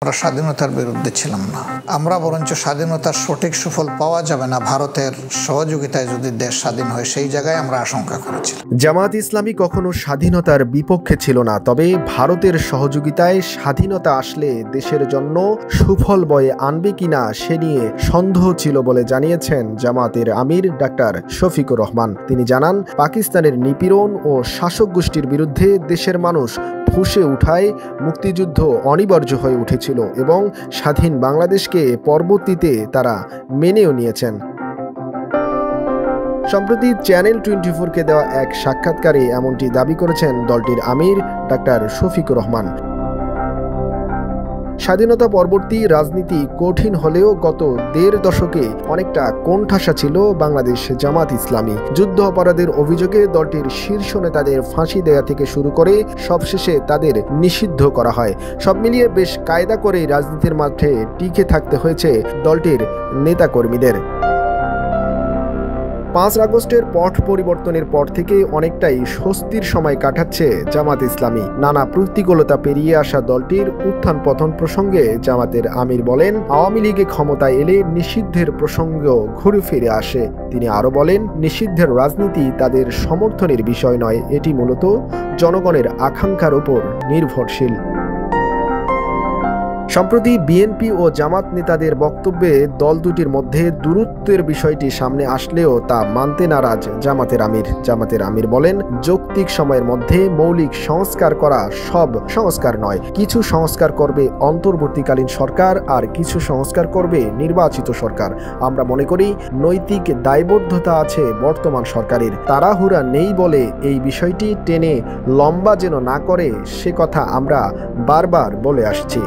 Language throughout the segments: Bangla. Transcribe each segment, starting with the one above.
আমরা স্বাধীনতার বিরুদ্ধে ছিলাম না। আমরা বরঞ্চ স্বাধীনতার সঠিক সুফল পাওয়া যাবে না ভারতের সহযোগিতায় যদি দেশ স্বাধীন হয়, সেই জায়গায় আমরা আশঙ্কা করেছিলাম। জামাত ইসলামী কখনো স্বাধীনতার বিপক্ষে ছিল না, তবে ভারতের সহযোগিতায় স্বাধীনতা আসলে দেশের জন্য সুফল বয়ে আনবে কিনা সে নিয়ে সন্দেহ ছিল বলে জানিয়েছেন জামাতের আমির ডাক্তার শফিকুর রহমান। তিনি জানান, পাকিস্তানের নিপীড়ন ও শাসক গোষ্ঠীর বিরুদ্ধে দেশের মানুষ ফুঁসে উঠায় মুক্তিযুদ্ধ অনিবার্য হয়ে উঠেছিল এবং স্বাধীন বাংলাদেশকে পরবর্তীতে তারা মেনেও নিয়েছেন। সম্প্রতি চ্যানেল 24-কে দেওয়া এক সাক্ষাৎকারে এমনটি দাবি করেছেন দলটির আমির ডাক্তার শফিকুর রহমান। স্বাধীনতা পরবর্তী রাজনীতি কঠিন হলেও গত ১.৫ দশকে অনেকটা কোণঠাসা ছিল বাংলাদেশ জামাত ইসলামী। যুদ্ধ অপরাধের অভিযোগে দলটির শীর্ষ নেতাদের ফাঁসি দেয়া থেকে শুরু করে সবশেষে তাদের নিষিদ্ধ করা হয়। সব মিলিয়ে বেশ কায়দা করে রাজনীতির মাঠে টিকে থাকতে হয়েছে দলটির নেতাকর্মীদের। ৫ আগস্টের পট পরিবর্তনের পর থেকে অনেকটাই স্বস্তির সময় কাটাচ্ছে জামাত ইসলামী। নানা প্রতিকূলতা পেরিয়ে আসা দলটির উত্থান পতন প্রসঙ্গে জামাতের আমির বলেন, আওয়ামী লীগে ক্ষমতায় এলে নিষিদ্ধের প্রসঙ্গ ঘুরে ফিরে আসে। তিনি আরো বলেন, নিষিদ্ধের রাজনীতি তাদের সমর্থনের বিষয় নয়, এটি মূলত জনগণের আকাঙ্ক্ষার উপর নির্ভরশীল। সম্প্রতি বিএনপি ও জামাত নেতাদের বক্তব্যে দল দুটির মধ্যে দূরত্বের বিষয়টি সামনে আসলেও তা মানতে নারাজ জামাতের আমির বলেন, যৌক্তিক সময়ের মধ্যে মৌলিক সংস্কার করা সব সংস্কার নয়। কিছু সংস্কার করবে অন্তর্বর্তীকালীন সরকার আর কিছু সংস্কার করবে নির্বাচিত সরকার। আমরা মনে করি নৈতিক দায়বদ্ধতা আছে বর্তমান সরকারের। তাড়াহুড়া নেই বলে এই বিষয়টি টেনে লম্বা যেন না করে সে কথা আমরা বারবার বলে আসছি।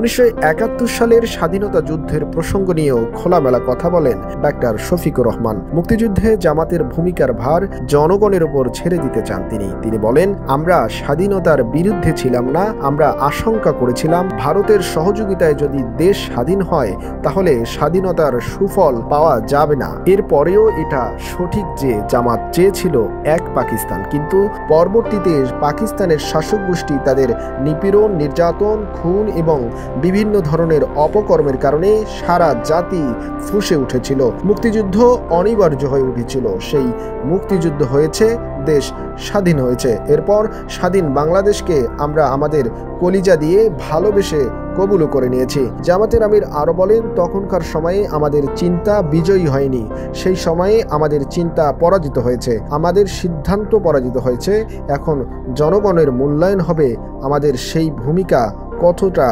১৯৭১ সালের স্বাধীনতা যুদ্ধের প্রসঙ্গ নিয়েও খোলামেলা কথা বলেন ডাক্তার শফিকুর রহমান। মুক্তিযুদ্ধে জামাতের ভূমিকার ভার জনগণের উপর ছেড়ে দিতে চান তিনি বলেন, আমরা স্বাধীনতার বিরুদ্ধে ছিলাম না, আমরা আশঙ্কা করেছিলাম ভারতের সহযোগিতায় যদি দেশ স্বাধীন হয় তাহলে স্বাধীনতার সুফল পাওয়া যাবে না। এরপরেও এটা সঠিক যে জামাত চেয়েছিল এক পাকিস্তান, কিন্তু পরবর্তীতে পাকিস্তানের শাসক গোষ্ঠী তাদের নিপীড়ন, নির্যাতন, খুন এবং বিভিন্ন ধরনের অপকর্মের কারণে সারা জাতি ফুঁসে উঠেছিল। মুক্তিযুদ্ধ অনিবার্য হয়ে উঠেছিল। সেই মুক্তিযুদ্ধ হয়েছে, দেশ স্বাধীন হয়েছে। এরপর স্বাধীন বাংলাদেশকে আমরা আমাদের কলিজা দিয়ে ভালোবেসে কবুল করে নিয়েছি। জামাতের আমির আরো বলেন, তখনকার সময়ে আমাদের চিন্তা বিজয়ী হয়নি, সেই সময়ে আমাদের চিন্তা পরাজিত হয়েছে, আমাদের সিদ্ধান্ত পরাজিত হয়েছে। এখন জনগণের মূল্যায়ন হবে আমাদের সেই ভূমিকা কতটা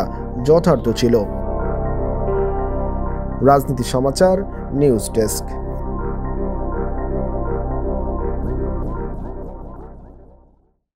যথার্থ ছিল। রাজনীতি সমাচার, নিউজ ডেস্ক।